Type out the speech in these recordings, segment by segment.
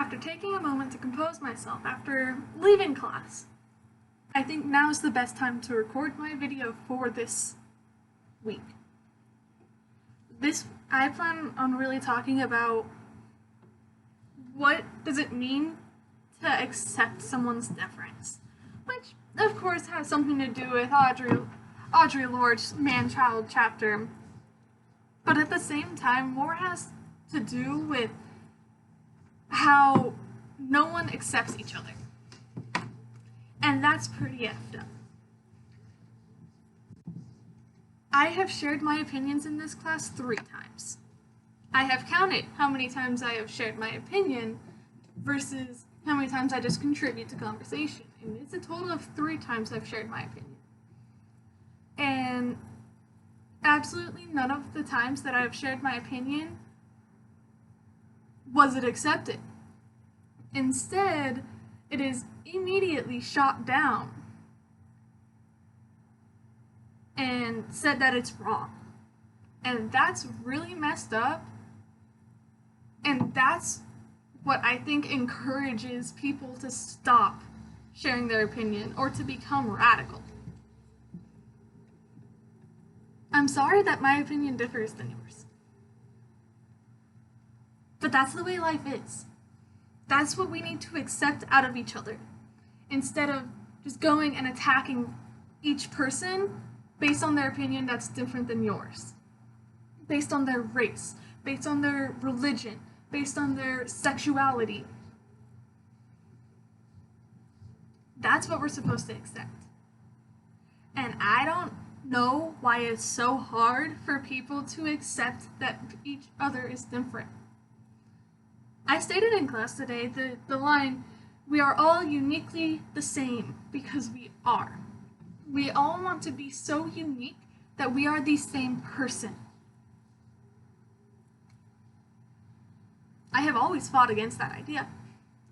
after taking a moment to compose myself after leaving class, I think now is the best time to record my video for this week. I plan on really talking about what does it mean to accept someone's difference, which of course has something to do with Audre Lorde's man-child chapter, but at the same time more has to do with how no one accepts each other. And that's pretty effed up. I have shared my opinions in this class 3 times. I have counted how many times I have shared my opinion versus how many times I just contribute to conversation. And it's a total of 3 times I've shared my opinion. And absolutely none of the times that I've shared my opinion was it accepted. Instead, it is immediately shot down and said that it's wrong. And that's really messed up. And that's what I think encourages people to stop sharing their opinion or to become radical. I'm sorry that my opinion differs than yours. But that's the way life is. That's what we need to accept out of each other, instead of just going and attacking each person based on their opinion that's different than yours, based on their race, based on their religion, based on their sexuality. That's what we're supposed to accept. And I don't know why it's so hard for people to accept that each other is different. I stated in class today the line, "We are all uniquely the same," because we are. We all want to be so unique that we are the same person. I have always fought against that idea.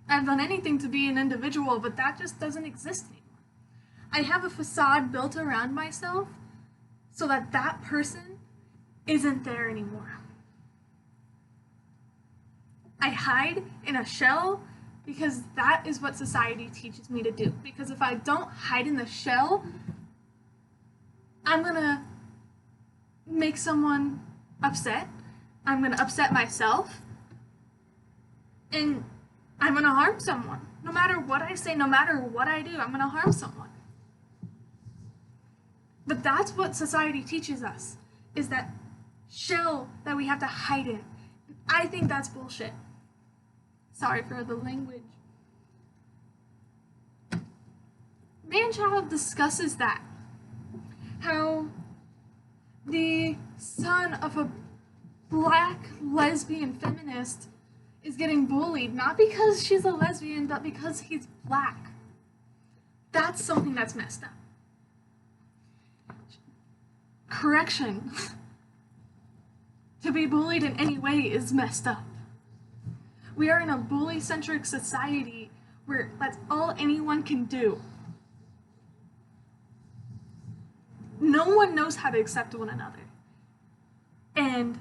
I've done anything to be an individual, but that just doesn't exist anymore. I have a facade built around myself so that that person isn't there anymore. I hide in a shell because that is what society teaches me to do. Because if I don't hide in the shell, I'm gonna make someone upset. I'm gonna upset myself. And I'm gonna harm someone. No matter what I say, no matter what I do, I'm gonna harm someone. But that's what society teaches us, is that shell that we have to hide in. I think that's bullshit. Sorry for the language. Man-child discusses that. How the son of a black lesbian feminist is getting bullied, not because she's a lesbian, but because he's black. That's something that's messed up. Correction. To be bullied in any way is messed up. We are in a bully-centric society where that's all anyone can do. No one knows how to accept one another. And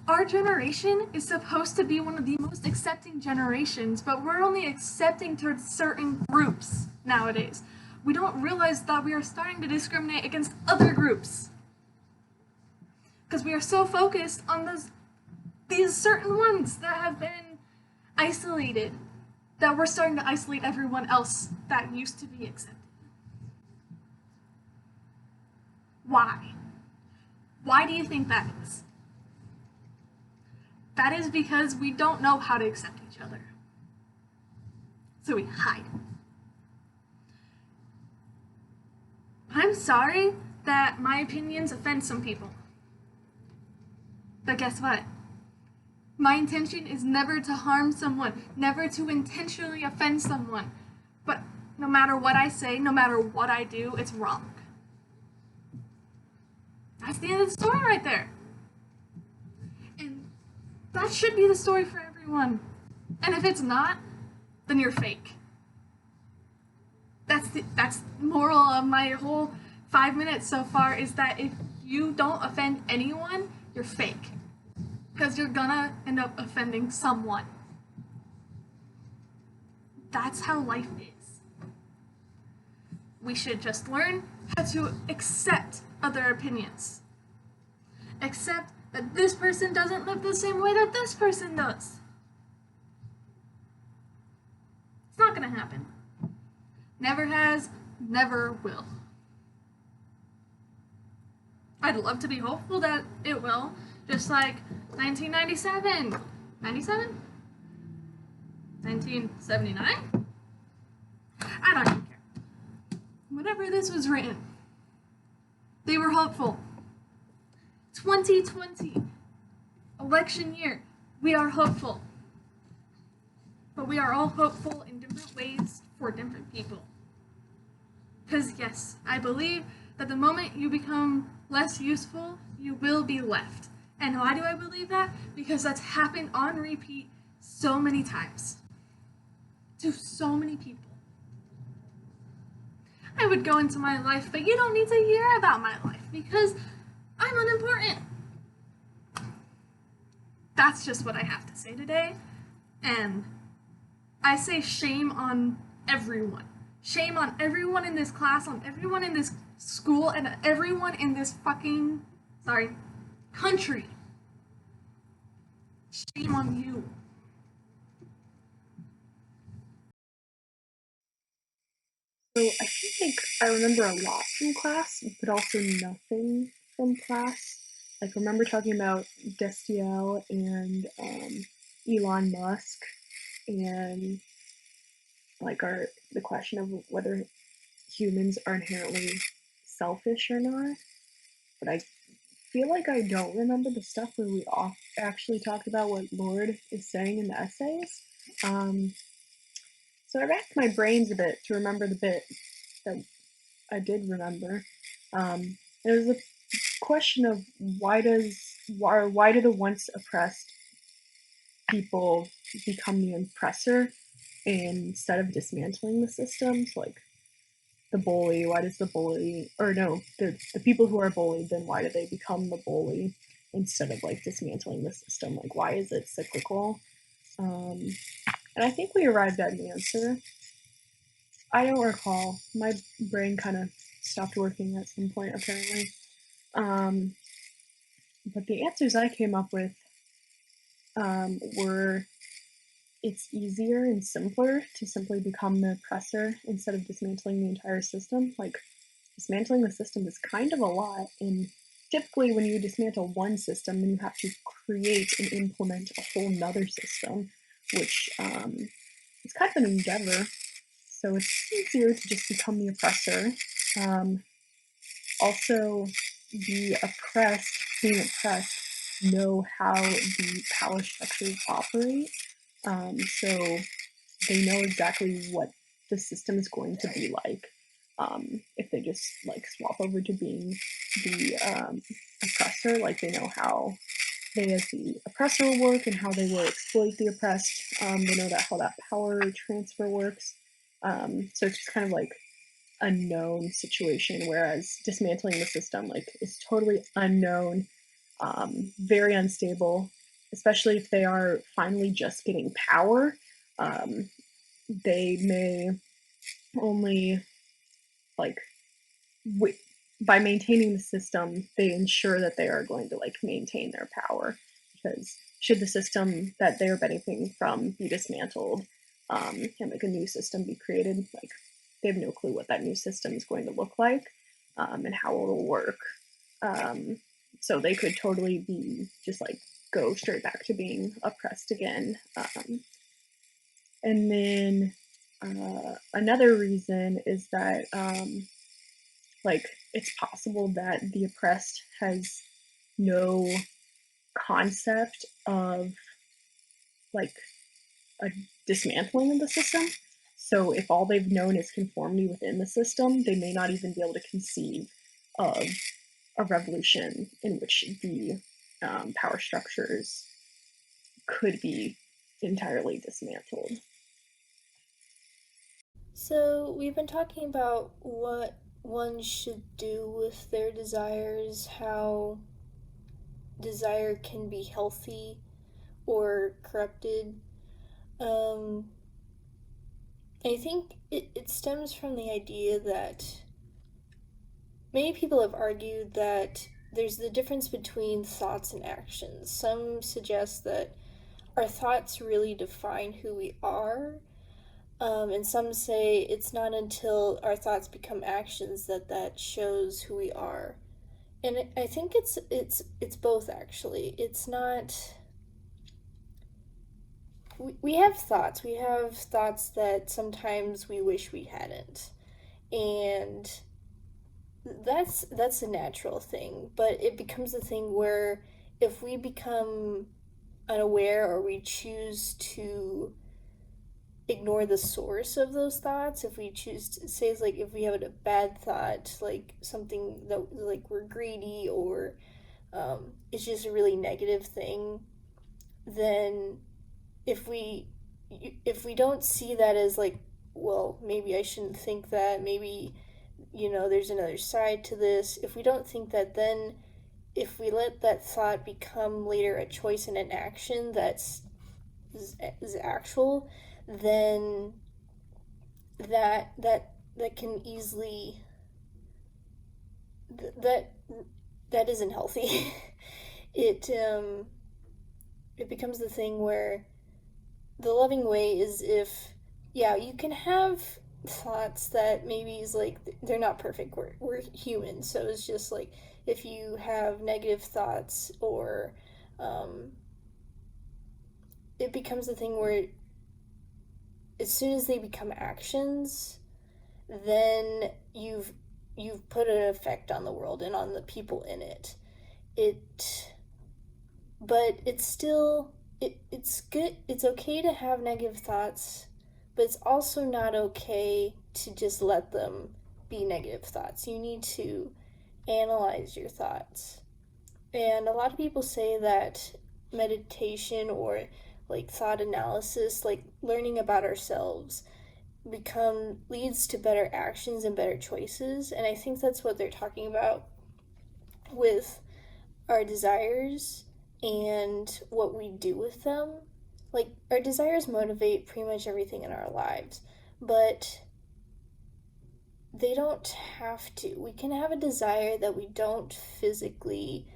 our generation is supposed to be one of the most accepting generations, but we're only accepting towards certain groups nowadays. We don't realize that we are starting to discriminate against other groups. Because we are so focused on these certain ones that have been isolated, that we're starting to isolate everyone else that used to be accepted. Why? Why do you think that is? That is because we don't know how to accept each other. So we hide. I'm sorry that my opinions offend some people. But guess what? My intention is never to harm someone, never to intentionally offend someone. But no matter what I say, no matter what I do, it's wrong. That's the end of the story right there. And that should be the story for everyone. And if it's not, then you're fake. That's the moral of my whole 5 minutes so far, is that if you don't offend anyone, you're fake. Because you're gonna end up offending someone. That's how life is. We should just learn how to accept other opinions. Accept that this person doesn't live the same way that this person does. It's not gonna happen. Never has, never will. I'd love to be hopeful that it will, just like 1997. 97? 1979? I don't even care. Whenever this was written, they were hopeful. 2020, election year, we are hopeful. But we are all hopeful in different ways for different people. Because yes, I believe that the moment you become less useful, you will be left. And why do I believe that? Because that's happened on repeat so many times. To so many people. I would go into my life, but you don't need to hear about my life because I'm unimportant. That's just what I have to say today. And I say shame on everyone. Shame on everyone in this class, on everyone in this school, and everyone in this country. Shame on you. So I feel like I remember a lot from class, but also nothing from class. Like, I remember talking about Destiel and Elon Musk, and like the question of whether humans are inherently selfish or not. But I feel like I don't remember the stuff where we actually talked about what Lorde is saying in the essays. So I racked my brains a bit to remember the bit that I did remember. It was a question of why do the once oppressed people become the oppressor instead of dismantling the systems? Like the bully, why does the bully, or no, the people who are bullied, then why do they become the bully instead of like dismantling the system? Like, why is it cyclical? And I think we arrived at an answer. I don't recall. My brain kind of stopped working at some point, apparently. But the answers I came up with were it's easier and simpler to simply become the oppressor instead of dismantling the entire system. Like, dismantling the system is kind of a lot, and typically when you dismantle one system, then you have to create and implement a whole nother system, which is kind of an endeavor. So it's easier to just become the oppressor. Also, the being oppressed, know how the power structures operate. So they know exactly what the system is going to be like. If they just like swap over to being the oppressor, like they know how they as the oppressor will work and how they will exploit the oppressed. They know how that power transfer works. So it's just kind of like a known situation, whereas dismantling the system is totally unknown, very unstable, especially if they are finally just getting power. They may only like by maintaining the system, they ensure that they are going to maintain their power, because should the system that they are benefiting from be dismantled, and a new system be created, they have no clue what that new system is going to look like, and how it'll work. So they could totally be just go straight back to being oppressed again. And then another reason is that it's possible that the oppressed has no concept of a dismantling of the system. So if all they've known is conformity within the system, they may not even be able to conceive of a revolution in which the power structures could be entirely dismantled. So, we've been talking about what one should do with their desires, how desire can be healthy or corrupted. Um, I think it stems from the idea that many people have argued that there's the difference between thoughts and actions. Some suggest that our thoughts really define who we are, and some say it's not until our thoughts become actions that that shows who we are. And I think it's both actually. It's not. We have thoughts. We have thoughts that sometimes we wish we hadn't, and that's a natural thing. But it becomes a thing where if we become unaware or we choose to ignore the source of those thoughts, if we choose to say, it's like if we have a bad thought, like something that like we're greedy, or it's just a really negative thing, then if we if we don't see that as like, well, maybe I shouldn't think that, maybe there's another side to this, if we don't think that, then if we let that thought become later a choice and an action that's is actual, then that can easily that that isn't healthy. It becomes the thing where the loving way is, if yeah, you can have thoughts that maybe is like they're not perfect, we're human, so it's just like if you have negative thoughts, or it becomes the thing where as soon as they become actions, then you've put an effect on the world and on the people in it. But it's still it's good. It's okay to have negative thoughts, but it's also not okay to just let them be negative thoughts. You need to analyze your thoughts. And a lot of people say that meditation, or like thought analysis, like learning about ourselves, leads to better actions and better choices. And I think that's what they're talking about with our desires and what we do with them. Like, our desires motivate pretty much everything in our lives, but they don't have to. We can have a desire that we don't physically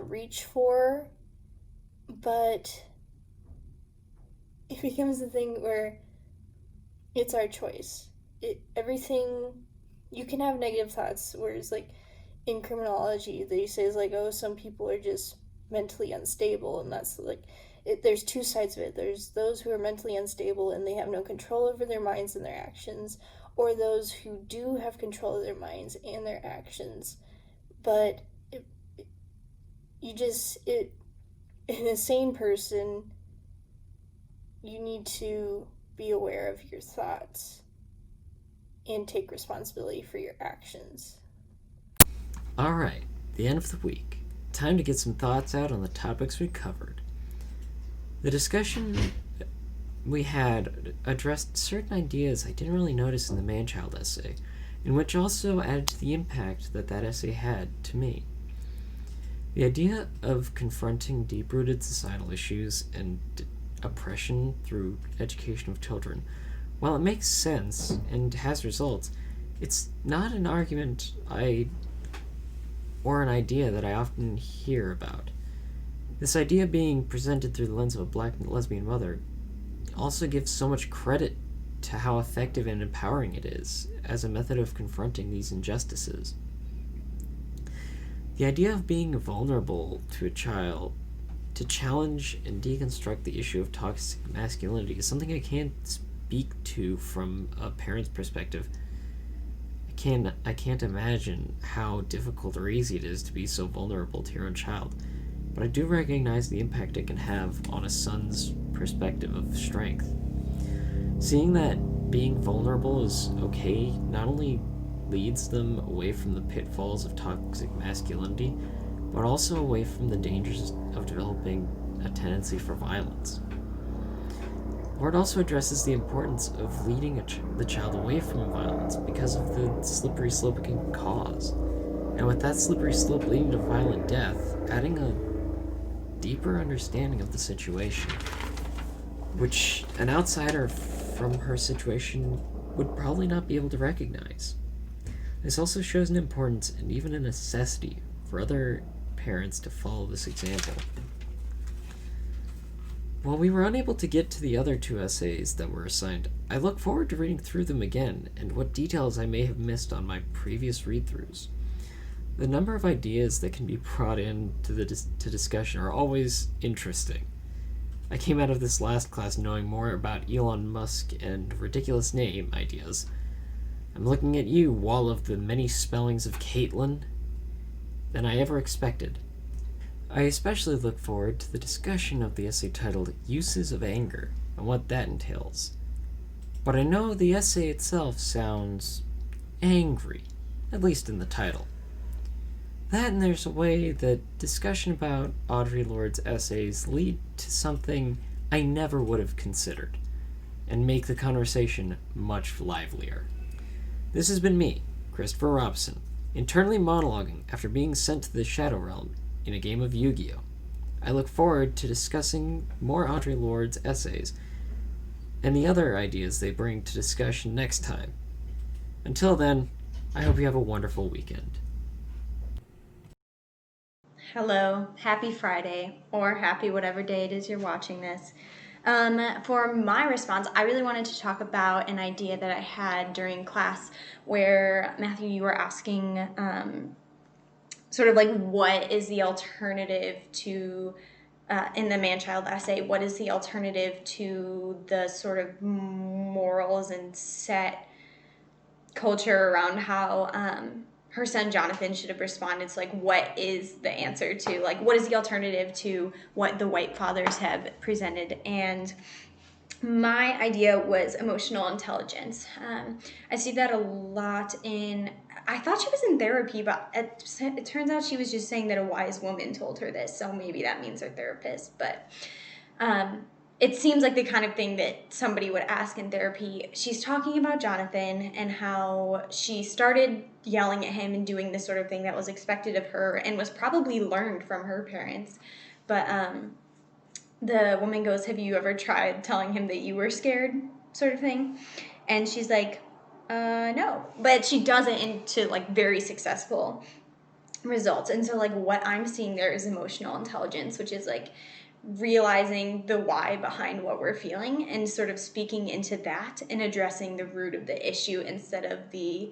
reach for, but it becomes the thing where it's our choice. Everything, you can have negative thoughts, whereas like in criminology they say is like, oh, some people are just mentally unstable, and that's like there's two sides of it. There's those who are mentally unstable and they have no control over their minds and their actions, or those who do have control of their minds and their actions, but in a sane person, you need to be aware of your thoughts and take responsibility for your actions. Alright, the end of the week. Time to get some thoughts out on the topics we covered. The discussion we had addressed certain ideas I didn't really notice in the man-child essay, and which also added to the impact that essay had to me. The idea of confronting deep-rooted societal issues and oppression through education of children, while it makes sense and has results, it's not an argument or an idea that I often hear about. This idea being presented through the lens of a black lesbian mother also gives so much credit to how effective and empowering it is as a method of confronting these injustices. The idea of being vulnerable to a child to challenge and deconstruct the issue of toxic masculinity is something I can't speak to from a parent's perspective. I can't imagine how difficult or easy it is to be so vulnerable to your own child, but I do recognize the impact it can have on a son's perspective of strength. Seeing that being vulnerable is okay not only leads them away from the pitfalls of toxic masculinity, but also away from the dangers of developing a tendency for violence. Lorde also addresses the importance of leading the child away from violence because of the slippery slope it can cause. And with that slippery slope leading to violent death, adding a deeper understanding of the situation, which an outsider from her situation would probably not be able to recognize. This also shows an importance and even a necessity for other parents to follow this example. While we were unable to get to the other 2 essays that were assigned, I look forward to reading through them again and what details I may have missed on my previous read-throughs. The number of ideas that can be brought in to discussion are always interesting. I came out of this last class knowing more about Elon Musk and ridiculous name ideas. I'm looking at you, wall of the many spellings of Caitlin, than I ever expected. I especially look forward to the discussion of the essay titled Uses of Anger and what that entails. But I know the essay itself sounds angry, at least in the title. That and there's a way that discussion about Audre Lorde's essays lead to something I never would have considered, and make the conversation much livelier. This has been me, Christopher Robson, internally monologuing after being sent to the Shadow Realm in a game of Yu-Gi-Oh! I look forward to discussing more Audre Lorde's essays and the other ideas they bring to discussion next time. Until then, I hope you have a wonderful weekend. Hello, happy Friday, or happy whatever day it is you're watching this. For my response, I really wanted to talk about an idea that I had during class where, Matthew, you were asking sort of like what is the alternative to, in the man-child essay, what is the alternative to the sort of morals and set culture around how her son Jonathan should have responded. So like, what is the answer to, like, what is the alternative to what the white fathers have presented? And my idea was emotional intelligence. I see that a lot in, I thought she was in therapy, but it turns out she was just saying that a wise woman told her this, so maybe that means her therapist. But it seems like the kind of thing that somebody would ask in therapy. She's talking about Jonathan and how she started yelling at him and doing this sort of thing that was expected of her and was probably learned from her parents. But the woman goes, have you ever tried telling him that you were scared, sort of thing? And she's like, no. But she does it into like very successful results. And so like what I'm seeing there is emotional intelligence, which is like realizing the why behind what we're feeling and sort of speaking into that and addressing the root of the issue instead of the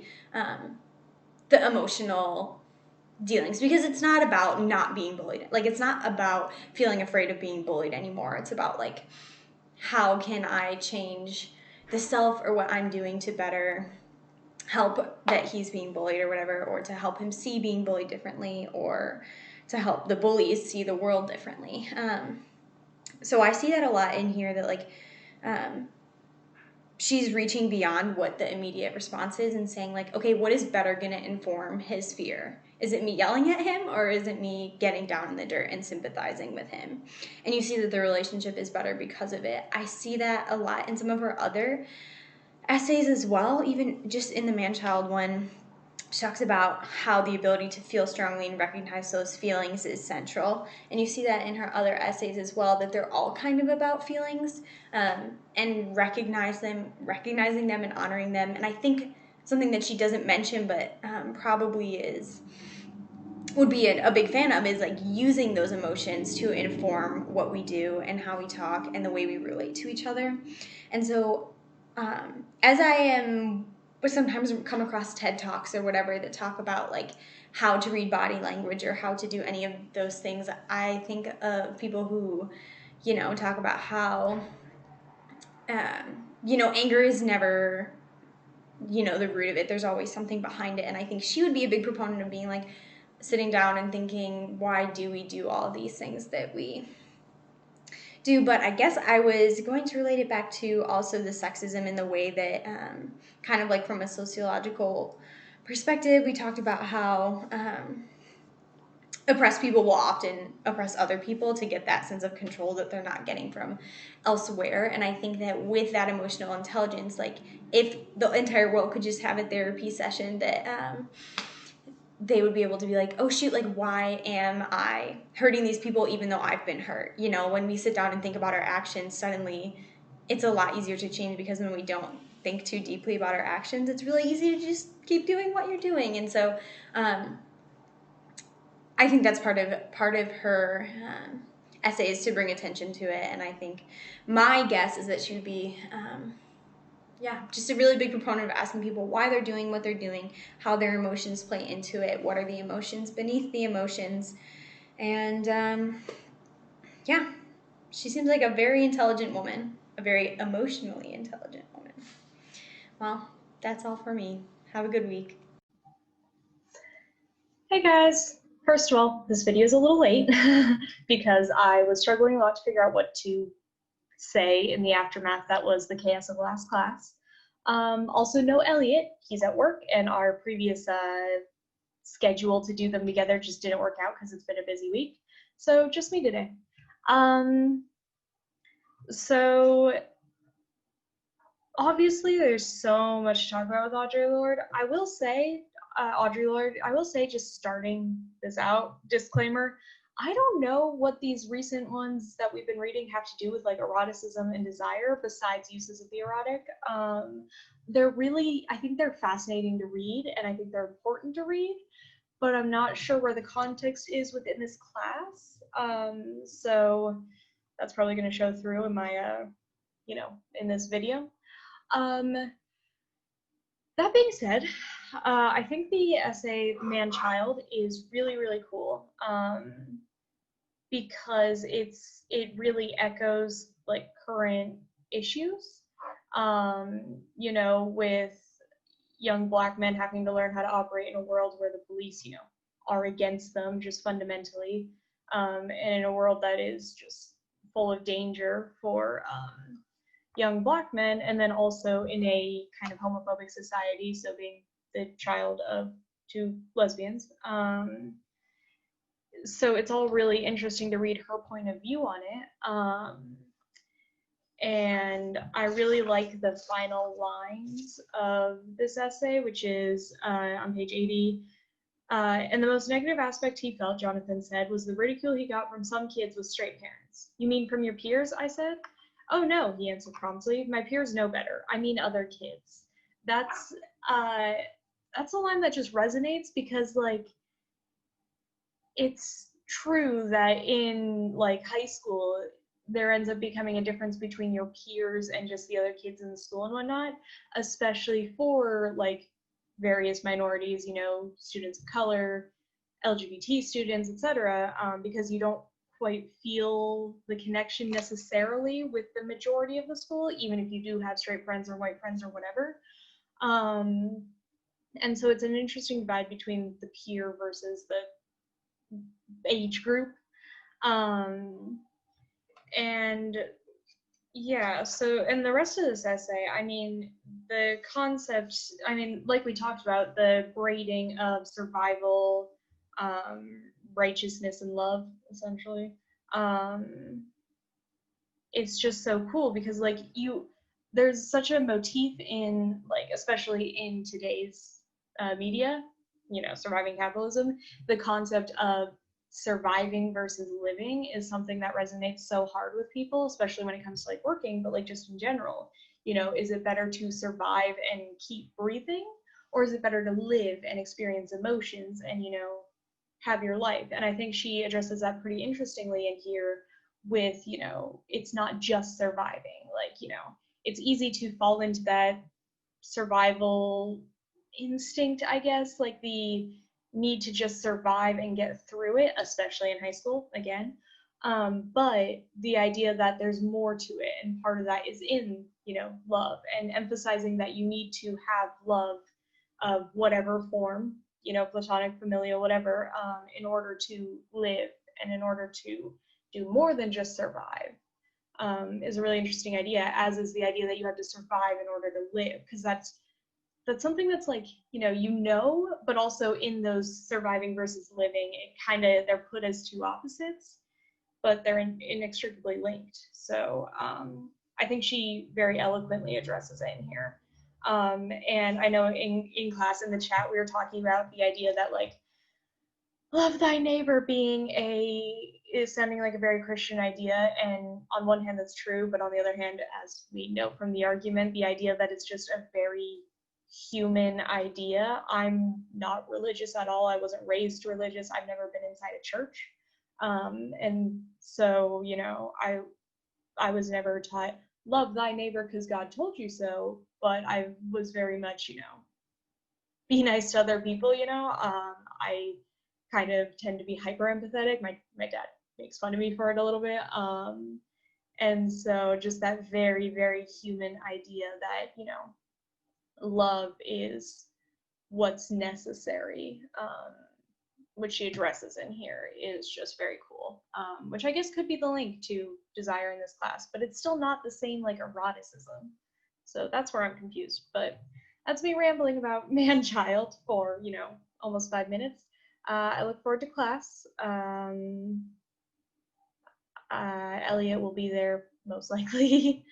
emotional dealings, because it's not about not being bullied. Like, it's not about feeling afraid of being bullied anymore. It's about like, how can I change the self or what I'm doing to better help that he's being bullied or whatever, or to help him see being bullied differently, or to help the bullies see the world differently. So I see that a lot in here, that like she's reaching beyond what the immediate response is and saying like, okay, what is better going to inform his fear? Is it me yelling at him, or is it me getting down in the dirt and sympathizing with him? And you see that the relationship is better because of it. I see that a lot in some of her other essays as well, even just in the man-child one. She talks about how the ability to feel strongly and recognize those feelings is central. And you see that in her other essays as well, that they're all kind of about feelings, and recognizing them and honoring them. And I think something that she doesn't mention, but probably would be a big fan of, is like using those emotions to inform what we do and how we talk and the way we relate to each other. And so as but sometimes come across TED Talks or whatever that talk about like how to read body language or how to do any of those things, I think of people who, talk about how, anger is never, the root of it. There's always something behind it. And I think she would be a big proponent of being like, sitting down and thinking, why do we do all these things that we do? But I guess I was going to relate it back to also the sexism in the way that kind of like from a sociological perspective, we talked about how oppressed people will often oppress other people to get that sense of control that they're not getting from elsewhere. And I think that with that emotional intelligence, like if the entire world could just have a therapy session, that they would be able to be like, oh shoot, like why am I hurting these people even though I've been hurt? When we sit down and think about our actions, suddenly it's a lot easier to change because when we don't think too deeply about our actions, it's really easy to just keep doing what you're doing. And so I think that's part of her essay is to bring attention to it. And I think my guess is that she would be just a really big proponent of asking people why they're doing what they're doing, how their emotions play into it, what are the emotions beneath the emotions. And she seems like a very intelligent woman, a very emotionally intelligent woman. Well, that's all for me. Have a good week. Hey guys! First of all, this video is a little late because I was struggling a lot to figure out what to say in the aftermath that was the chaos of last class. Also, no Elliot, he's at work, and our previous schedule to do them together just didn't work out because it's been a busy week. So just me today. So obviously there's so much to talk about with Audre Lorde. I will say, just starting this out, disclaimer, I don't know what these recent ones that we've been reading have to do with like eroticism and desire besides uses of the erotic. They're really, I think they're fascinating to read and I think they're important to read, but I'm not sure where the context is within this class. So that's probably going to show through in my, in this video. That being said, I think the essay Man-Child is really, really cool because it really echoes like current issues, with young Black men having to learn how to operate in a world where the police, are against them just fundamentally, and in a world that is just full of danger for young Black men, and then also in a kind of homophobic society, so being the child of two lesbians. So it's all really interesting to read her point of view on it. And I really like the final lines of this essay, which is on page 80. And the most negative aspect he felt, Jonathan said, was the ridicule he got from some kids with straight parents. You mean from your peers? I said. Oh no, he answered promptly. My peers know better. I mean other kids. That's a line that just resonates because like it's true that in like high school there ends up becoming a difference between your peers and just the other kids in the school and whatnot, especially for like various minorities, students of color, LGBT students, etc., because you don't quite feel the connection necessarily with the majority of the school, even if you do have straight friends or white friends or whatever. And so it's an interesting divide between the peer versus the age group. And yeah, so and the rest of this essay, the concepts, like we talked about, the grading of survival, righteousness and love, essentially. It's just so cool because like there's such a motif in like, especially in today's media, surviving capitalism, the concept of surviving versus living is something that resonates so hard with people, especially when it comes to like working, but like just in general, is it better to survive and keep breathing, or is it better to live and experience emotions and, have your life? And I think she addresses that pretty interestingly in here with, it's not just surviving, like, it's easy to fall into that survival instinct, I guess, like the need to just survive and get through it, especially in high school, again. But the idea that there's more to it, and part of that is in, love, and emphasizing that you need to have love of whatever form, platonic, familial, whatever, in order to live and in order to do more than just survive, is a really interesting idea, as is the idea that you have to survive in order to live, because that's something that's like, but also in those surviving versus living, they're put as two opposites, but they're inextricably linked. So I think she very eloquently addresses it in here. And I know in class, in the chat, we were talking about the idea that like love thy neighbor being is sounding like a very Christian idea, and on one hand that's true, but on the other hand, as we know from the argument, the idea that it's just a very human idea. I'm not religious at all. I wasn't raised religious. I've never been inside a church. And so, you know, I was never taught, love thy neighbor because God told you so, but I was very much, you know, be nice to other people, you know. I kind of tend to be hyper empathetic. My dad makes fun of me for it a little bit. And so just that very, very human idea that, you know, love is what's necessary, which she addresses in here, is just very cool. Which I guess could be the link to desire in this class, but it's still not the same like eroticism. So that's where I'm confused. But that's me rambling about man-child for, you know, almost 5 minutes. I look forward to class. Elliot will be there most likely.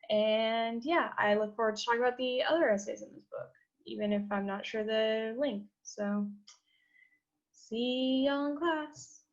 And yeah, I look forward to talking about the other essays in this book, even if I'm not sure the link. So see y'all in class.